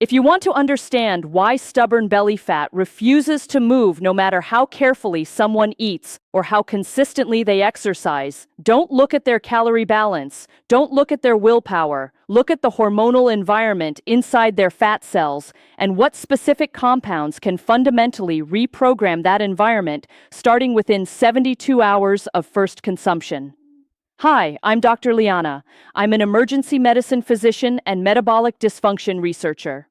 If you want to understand why stubborn belly fat refuses to move no matter how carefully someone eats or how consistently they exercise, don't look at their calorie balance, don't look at their willpower, look at the hormonal environment inside their fat cells and what specific compounds can fundamentally reprogram that environment starting within 72 hours of first consumption. Hi, I'm Dr. Liana. I'm an emergency medicine physician and metabolic dysfunction researcher.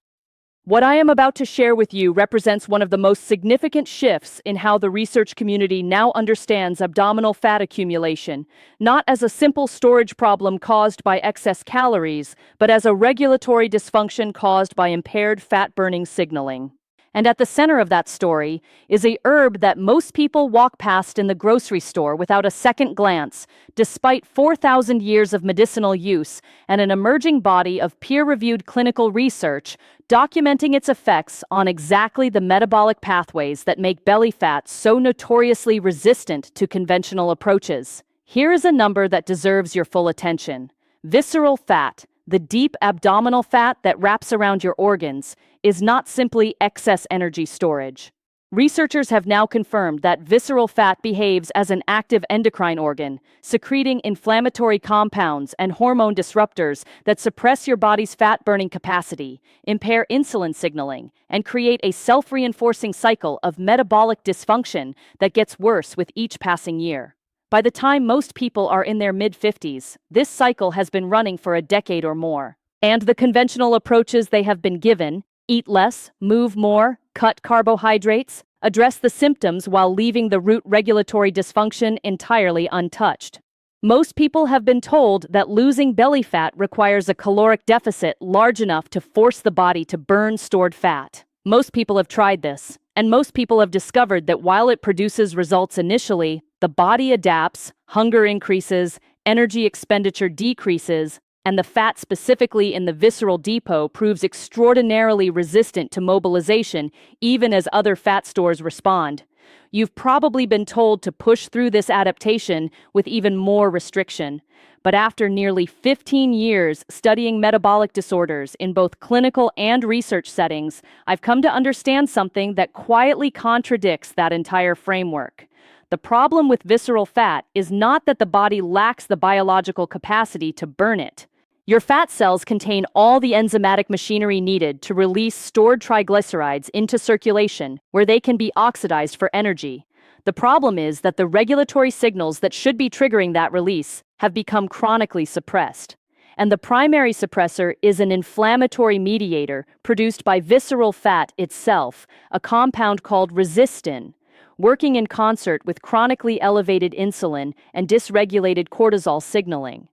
What I am about to share with you represents one of the most significant shifts in how the research community now understands abdominal fat accumulation, not as a simple storage problem caused by excess calories, but as a regulatory dysfunction caused by impaired fat-burning signaling. And at the center of that story is a herb that most people walk past in the grocery store without a second glance, despite 4,000 years of medicinal use and an emerging body of peer-reviewed clinical research documenting its effects on exactly the metabolic pathways that make belly fat so notoriously resistant to conventional approaches. Here is a number that deserves your full attention. Visceral fat, the deep abdominal fat that wraps around your organs, is not simply excess energy storage. Researchers have now confirmed that visceral fat behaves as an active endocrine organ, secreting inflammatory compounds and hormone disruptors that suppress your body's fat-burning capacity, impair insulin signaling, and create a self-reinforcing cycle of metabolic dysfunction that gets worse with each passing year. By the time most people are in their mid-50s, this cycle has been running for a decade or more. And the conventional approaches they have been given, eat less, move more, cut carbohydrates, address the symptoms while leaving the root regulatory dysfunction entirely untouched. Most people have been told that losing belly fat requires a caloric deficit large enough to force the body to burn stored fat. Most people have tried this, and most people have discovered that while it produces results initially, the body adapts, hunger increases, energy expenditure decreases, and the fat specifically in the visceral depot proves extraordinarily resistant to mobilization even as other fat stores respond. You've probably been told to push through this adaptation with even more restriction. But after nearly 15 years studying metabolic disorders in both clinical and research settings, I've come to understand something that quietly contradicts that entire framework. The problem with visceral fat is not that the body lacks the biological capacity to burn it. Your fat cells contain all the enzymatic machinery needed to release stored triglycerides into circulation, where they can be oxidized for energy. The problem is that the regulatory signals that should be triggering that release have become chronically suppressed. And the primary suppressor is an inflammatory mediator produced by visceral fat itself, a compound called resistin, working in concert with chronically elevated insulin and dysregulated cortisol signaling.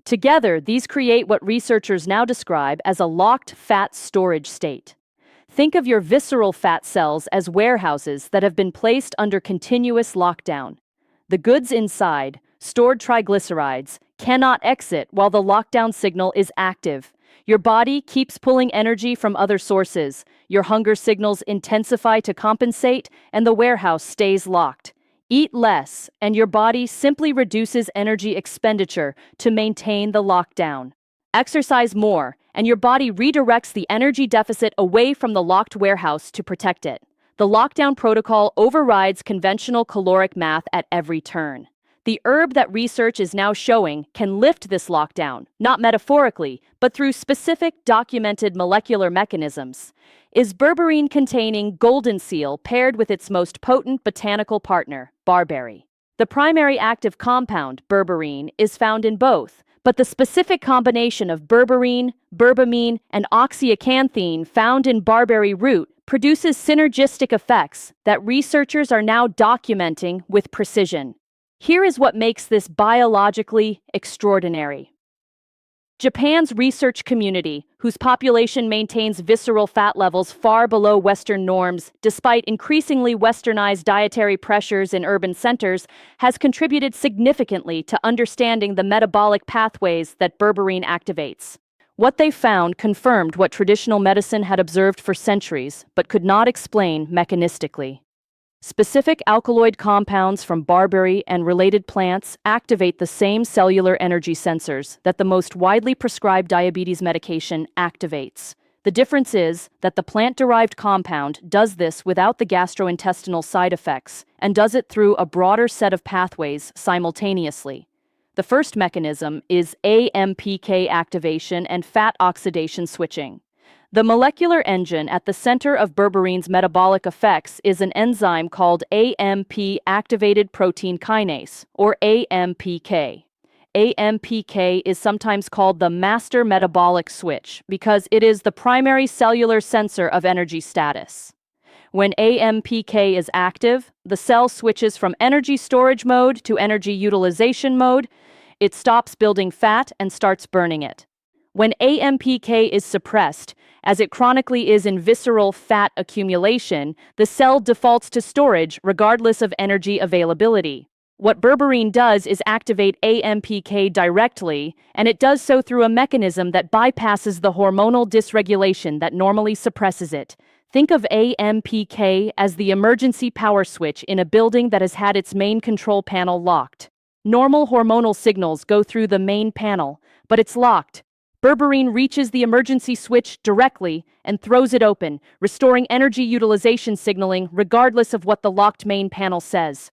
Together, these create what researchers now describe as a locked fat storage state. Think of your visceral fat cells as warehouses that have been placed under continuous lockdown. The goods inside, stored triglycerides, cannot exit while the lockdown signal is active. Your body keeps pulling energy from other sources, your hunger signals intensify to compensate, and the warehouse stays locked. Eat less, and your body simply reduces energy expenditure to maintain the lockdown. Exercise more, and your body redirects the energy deficit away from the locked warehouse to protect it. The lockdown protocol overrides conventional caloric math at every turn. The herb that research is now showing can lift this lockdown, not metaphorically, but through specific documented molecular mechanisms. Is berberine-containing golden seal paired with its most potent botanical partner, barberry. The primary active compound, berberine, is found in both, but the specific combination of berberine, berberine, and oxyacanthine found in barberry root produces synergistic effects that researchers are now documenting with precision. Here is what makes this biologically extraordinary. Japan's research community, whose population maintains visceral fat levels far below Western norms despite increasingly westernized dietary pressures in urban centers, has contributed significantly to understanding the metabolic pathways that berberine activates. What they found confirmed what traditional medicine had observed for centuries, but could not explain mechanistically. Specific alkaloid compounds from barberry and related plants activate the same cellular energy sensors that the most widely prescribed diabetes medication activates. The difference is that the plant-derived compound does this without the gastrointestinal side effects and does it through a broader set of pathways simultaneously. The first mechanism is AMPK activation and fat oxidation switching. The molecular engine at the center of berberine's metabolic effects is an enzyme called AMP-activated protein kinase, or AMPK. AMPK is sometimes called the master metabolic switch because it is the primary cellular sensor of energy status. When AMPK is active, the cell switches from energy storage mode to energy utilization mode. It stops building fat and starts burning it. When AMPK is suppressed, as it chronically is in visceral fat accumulation, the cell defaults to storage regardless of energy availability. What berberine does is activate AMPK directly, and it does so through a mechanism that bypasses the hormonal dysregulation that normally suppresses it. Think of AMPK as the emergency power switch in a building that has had its main control panel locked. Normal hormonal signals go through the main panel, but it's locked. Berberine reaches the emergency switch directly and throws it open, restoring energy utilization signaling regardless of what the locked main panel says.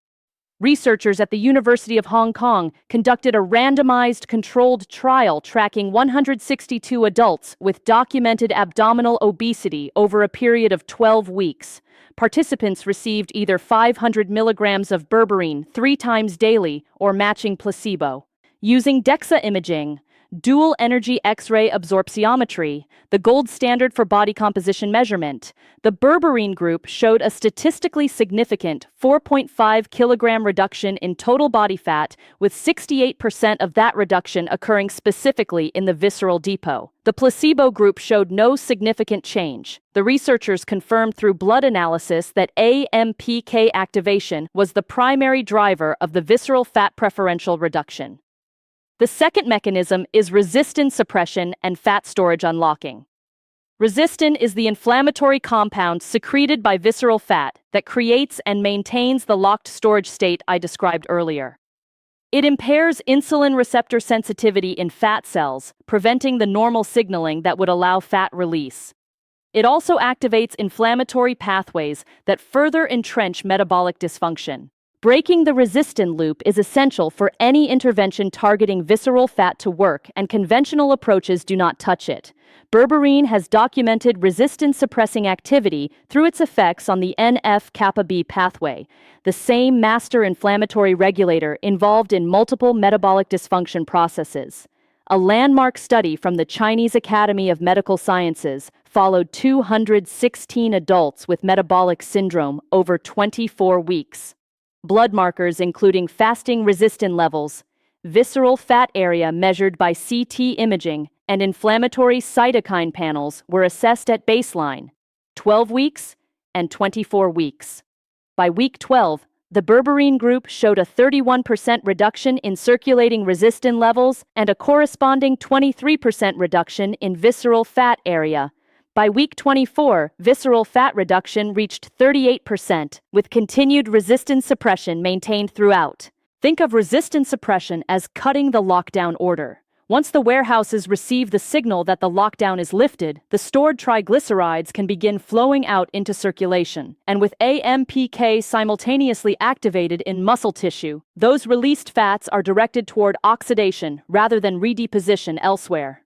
Researchers at the University of Hong Kong conducted a randomized controlled trial tracking 162 adults with documented abdominal obesity over a period of 12 weeks. Participants received either 500 milligrams of berberine 3 times daily or matching placebo. Using DEXA imaging, dual energy X-ray absorptiometry, the gold standard for body composition measurement, the berberine group showed a statistically significant 4.5 kilogram reduction in total body fat, with 68% of that reduction occurring specifically in the visceral depot. The placebo group showed no significant change. The researchers confirmed through blood analysis that AMPK activation was the primary driver of the visceral fat preferential reduction. The second mechanism is resistin suppression and fat storage unlocking. Resistin is the inflammatory compound secreted by visceral fat that creates and maintains the locked storage state I described earlier. It impairs insulin receptor sensitivity in fat cells, preventing the normal signaling that would allow fat release. It also activates inflammatory pathways that further entrench metabolic dysfunction. Breaking the resistin loop is essential for any intervention targeting visceral fat to work, and conventional approaches do not touch it. Berberine has documented resistin-suppressing activity through its effects on the NF-kappa B pathway, the same master inflammatory regulator involved in multiple metabolic dysfunction processes. A landmark study from the Chinese Academy of Medical Sciences followed 216 adults with metabolic syndrome over 24 weeks. Blood markers including fasting resistin levels, visceral fat area measured by CT imaging, and inflammatory cytokine panels were assessed at baseline, 12 weeks and 24 weeks. By week 12, the berberine group showed a 31% reduction in circulating resistin levels and a corresponding 23% reduction in visceral fat area. By week 24, visceral fat reduction reached 38%, with continued resistin suppression maintained throughout. Think of resistin suppression as cutting the lockdown order. Once the warehouses receive the signal that the lockdown is lifted, the stored triglycerides can begin flowing out into circulation. And with AMPK simultaneously activated in muscle tissue, those released fats are directed toward oxidation rather than redeposition elsewhere.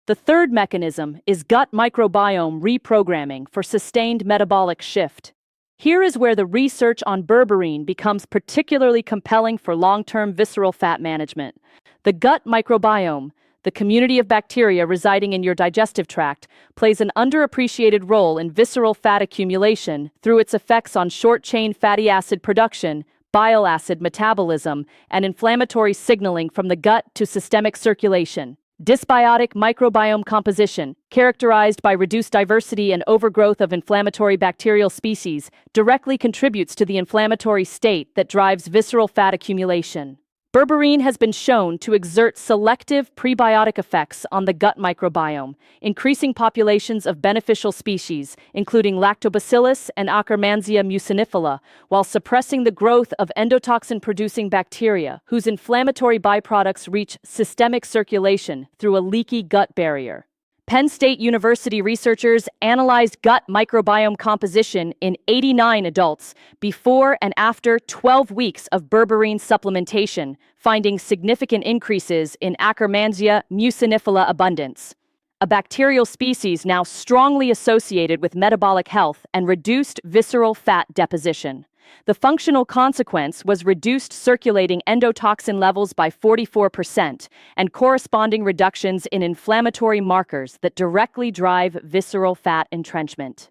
The third mechanism is gut microbiome reprogramming for sustained metabolic shift. Here is where the research on berberine becomes particularly compelling for long-term visceral fat management. The gut microbiome, the community of bacteria residing in your digestive tract, plays an underappreciated role in visceral fat accumulation through its effects on short-chain fatty acid production, bile acid metabolism, and inflammatory signaling from the gut to systemic circulation. Dysbiotic microbiome composition, characterized by reduced diversity and overgrowth of inflammatory bacterial species, directly contributes to the inflammatory state that drives visceral fat accumulation. Berberine has been shown to exert selective prebiotic effects on the gut microbiome, increasing populations of beneficial species, including Lactobacillus and Akkermansia mucinifila, while suppressing the growth of endotoxin-producing bacteria, whose inflammatory byproducts reach systemic circulation through a leaky gut barrier. Penn State University researchers analyzed gut microbiome composition in 89 adults before and after 12 weeks of berberine supplementation, finding significant increases in Akkermansia mucinifila abundance, a bacterial species now strongly associated with metabolic health and reduced visceral fat deposition. The functional consequence was reduced circulating endotoxin levels by 44% and corresponding reductions in inflammatory markers that directly drive visceral fat entrenchment.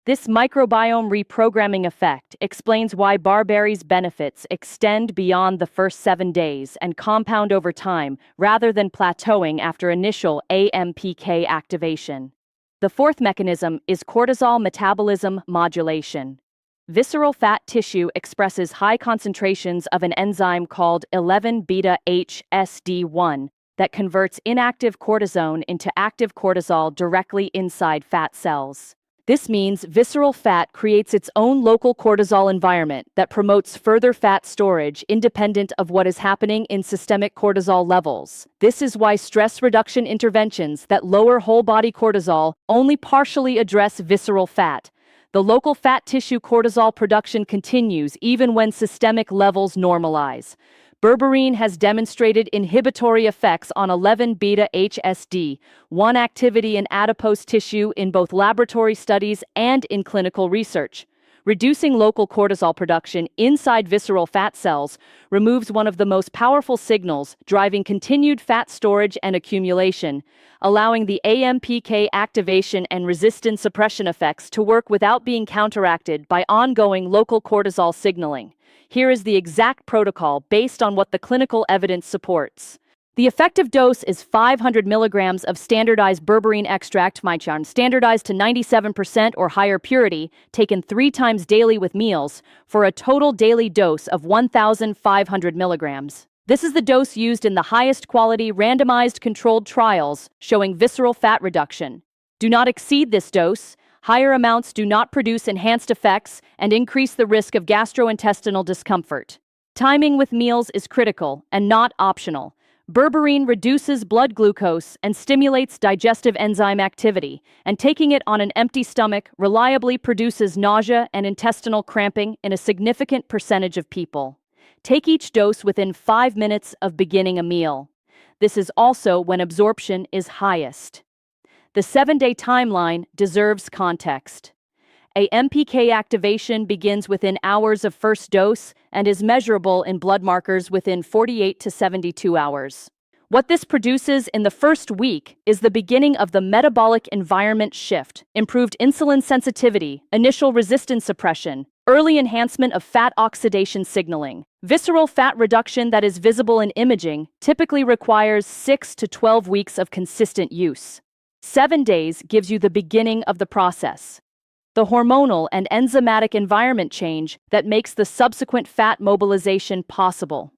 This microbiome reprogramming effect explains why barberry's benefits extend beyond the first 7 days and compound over time rather than plateauing after initial AMPK activation. The fourth mechanism is cortisol metabolism modulation. Visceral fat tissue expresses high concentrations of an enzyme called 11-beta-HSD1 that converts inactive cortisone into active cortisol directly inside fat cells. This means visceral fat creates its own local cortisol environment that promotes further fat storage independent of what is happening in systemic cortisol levels. This is why stress reduction interventions that lower whole body cortisol only partially address visceral fat. The local fat tissue cortisol production continues even when systemic levels normalize. Berberine has demonstrated inhibitory effects on 11-beta-HSD1 activity in adipose tissue in both laboratory studies and in clinical research. Reducing local cortisol production inside visceral fat cells removes one of the most powerful signals driving continued fat storage and accumulation, allowing the AMPK activation and resistance suppression effects to work without being counteracted by ongoing local cortisol signaling. Here is the exact protocol based on what the clinical evidence supports. The effective dose is 500 milligrams of standardized berberine extract mycharn, standardized to 97% or higher purity, taken 3 times daily with meals, for a total daily dose of 1,500 milligrams. This is the dose used in the highest quality randomized controlled trials showing visceral fat reduction. Do not exceed this dose. Higher amounts do not produce enhanced effects and increase the risk of gastrointestinal discomfort. Timing with meals is critical and not optional. Berberine reduces blood glucose and stimulates digestive enzyme activity, and taking it on an empty stomach reliably produces nausea and intestinal cramping in a significant percentage of people. Take each dose within 5 minutes of beginning a meal. This is also when absorption is highest. The 7-day timeline deserves context. AMPK activation begins within hours of first dose and is measurable in blood markers within 48 to 72 hours. What this produces in the first week is the beginning of the metabolic environment shift, improved insulin sensitivity, initial resistance suppression, early enhancement of fat oxidation signaling. Visceral fat reduction that is visible in imaging typically requires 6 to 12 weeks of consistent use. 7 days gives you the beginning of the process, the hormonal and enzymatic environment change that makes the subsequent fat mobilization possible.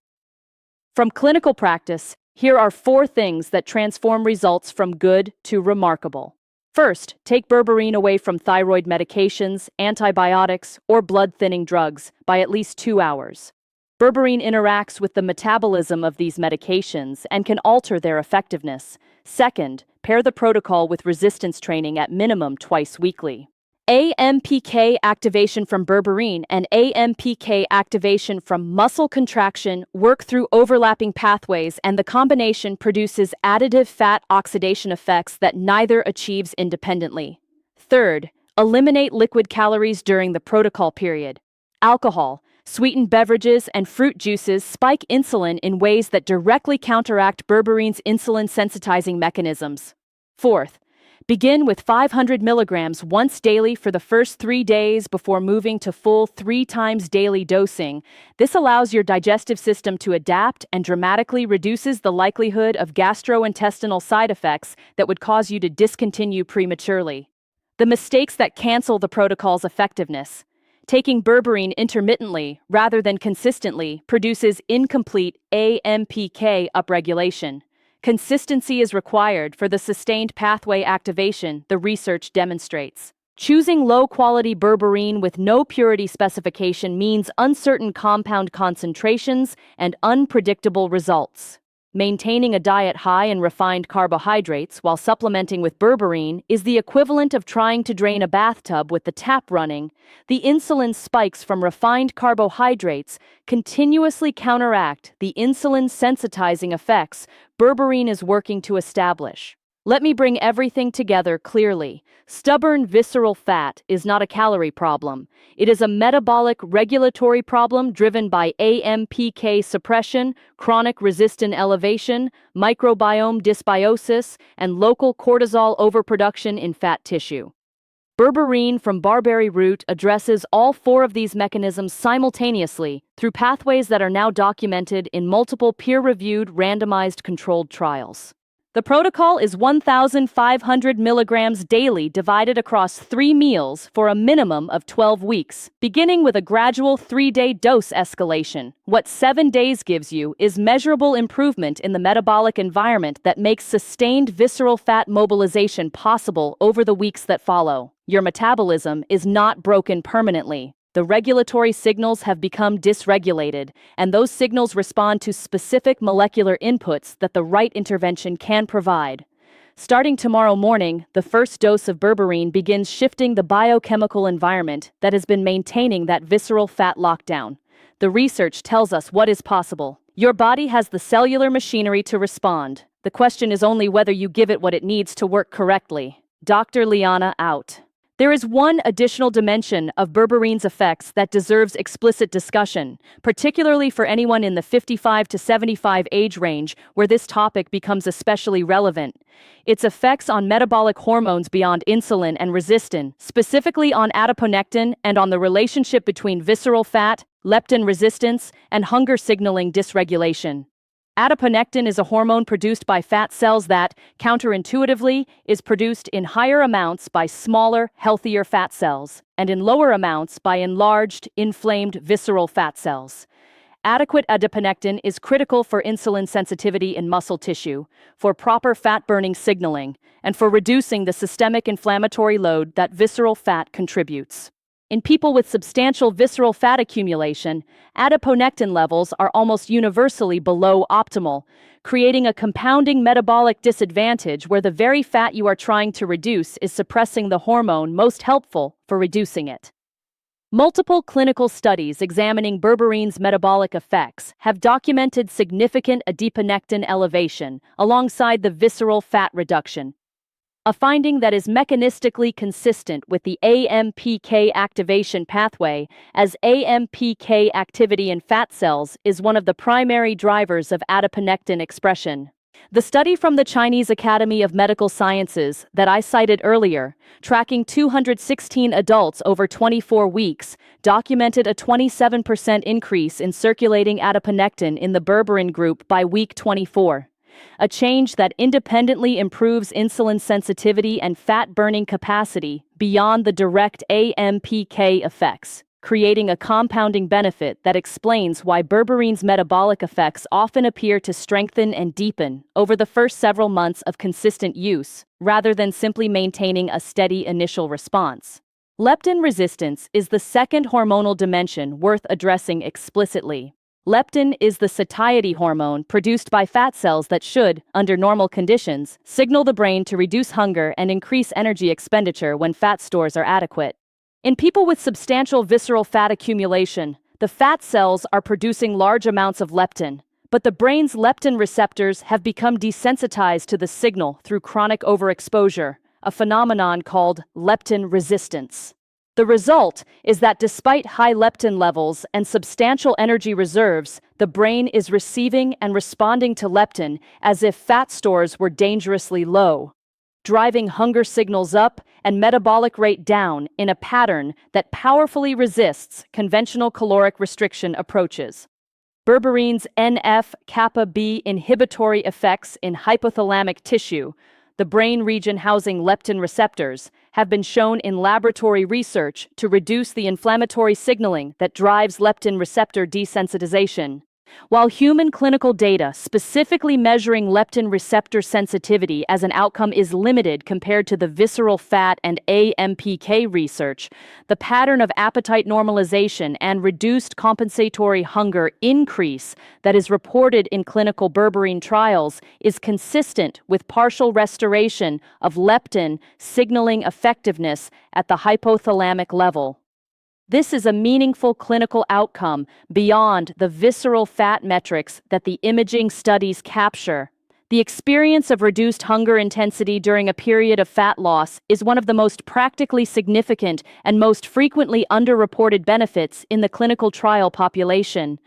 From clinical practice, here are 4 things that transform results from good to remarkable. First, take berberine away from thyroid medications, antibiotics, or blood-thinning drugs by at least 2 hours. Berberine interacts with the metabolism of these medications and can alter their effectiveness. Second, pair the protocol with resistance training at minimum twice weekly. AMPK activation from berberine and AMPK activation from muscle contraction work through overlapping pathways, and the combination produces additive fat oxidation effects that neither achieves independently. Third, eliminate liquid calories during the protocol period. Alcohol, sweetened beverages, and fruit juices spike insulin in ways that directly counteract berberine's insulin sensitizing mechanisms. Fourth, begin with 500 milligrams once daily for the first 3 days before moving to full 3 times daily dosing. This allows your digestive system to adapt and dramatically reduces the likelihood of gastrointestinal side effects that would cause you to discontinue prematurely. The mistakes that cancel the protocol's effectiveness. Taking berberine intermittently rather than consistently produces incomplete AMPK upregulation. Consistency is required for the sustained pathway activation the research demonstrates. Choosing low-quality berberine with no purity specification means uncertain compound concentrations and unpredictable results. Maintaining a diet high in refined carbohydrates while supplementing with berberine is the equivalent of trying to drain a bathtub with the tap running. The insulin spikes from refined carbohydrates continuously counteract the insulin sensitizing effects berberine is working to establish. Let me bring everything together clearly. Stubborn visceral fat is not a calorie problem. It is a metabolic regulatory problem driven by AMPK suppression, chronic resistant elevation, microbiome dysbiosis, and local cortisol overproduction in fat tissue. Berberine from barberry root addresses all four of these mechanisms simultaneously through pathways that are now documented in multiple peer-reviewed randomized controlled trials. The protocol is 1,500 milligrams daily divided across 3 meals for a minimum of 12 weeks, beginning with a gradual 3-day dose escalation. What 7 days gives you is measurable improvement in the metabolic environment that makes sustained visceral fat mobilization possible over the weeks that follow. Your metabolism is not broken permanently. The regulatory signals have become dysregulated, and those signals respond to specific molecular inputs that the right intervention can provide. Starting tomorrow morning, the first dose of berberine begins shifting the biochemical environment that has been maintaining that visceral fat lockdown. The research tells us what is possible. Your body has the cellular machinery to respond. The question is only whether you give it what it needs to work correctly. Dr. Liana out. There is one additional dimension of berberine's effects that deserves explicit discussion, particularly for anyone in the 55 to 75 age range where this topic becomes especially relevant. Its effects on metabolic hormones beyond insulin and resistin, specifically on adiponectin and on the relationship between visceral fat, leptin resistance, and hunger signaling dysregulation. Adiponectin is a hormone produced by fat cells that, counterintuitively, is produced in higher amounts by smaller, healthier fat cells, and in lower amounts by enlarged, inflamed visceral fat cells. Adequate adiponectin is critical for insulin sensitivity in muscle tissue, for proper fat-burning signaling, and for reducing the systemic inflammatory load that visceral fat contributes. In people with substantial visceral fat accumulation, adiponectin levels are almost universally below optimal, creating a compounding metabolic disadvantage where the very fat you are trying to reduce is suppressing the hormone most helpful for reducing it. Multiple clinical studies examining berberine's metabolic effects have documented significant adiponectin elevation alongside the visceral fat reduction, a finding that is mechanistically consistent with the AMPK activation pathway, as AMPK activity in fat cells is one of the primary drivers of adiponectin expression. The study from the Chinese Academy of Medical Sciences that I cited earlier, tracking 216 adults over 24 weeks, documented a 27% increase in circulating adiponectin in the berberine group by week 24. A change that independently improves insulin sensitivity and fat-burning capacity beyond the direct AMPK effects, creating a compounding benefit that explains why berberine's metabolic effects often appear to strengthen and deepen over the first several months of consistent use, rather than simply maintaining a steady initial response. Leptin resistance is the second hormonal dimension worth addressing explicitly. Leptin is the satiety hormone produced by fat cells that should, under normal conditions, signal the brain to reduce hunger and increase energy expenditure when fat stores are adequate. In people with substantial visceral fat accumulation, the fat cells are producing large amounts of leptin, but the brain's leptin receptors have become desensitized to the signal through chronic overexposure, a phenomenon called leptin resistance. The result is that despite high leptin levels and substantial energy reserves, the brain is receiving and responding to leptin as if fat stores were dangerously low, driving hunger signals up and metabolic rate down in a pattern that powerfully resists conventional caloric restriction approaches. Berberine's NF-kappa B inhibitory effects in hypothalamic tissue, the brain region housing leptin receptors, have been shown in laboratory research to reduce the inflammatory signaling that drives leptin receptor desensitization. While human clinical data, specifically measuring leptin receptor sensitivity as an outcome, is limited compared to the visceral fat and AMPK research, the pattern of appetite normalization and reduced compensatory hunger increase that is reported in clinical berberine trials is consistent with partial restoration of leptin signaling effectiveness at the hypothalamic level. This is a meaningful clinical outcome beyond the visceral fat metrics that the imaging studies capture. The experience of reduced hunger intensity during a period of fat loss is one of the most practically significant and most frequently underreported benefits in the clinical trial population.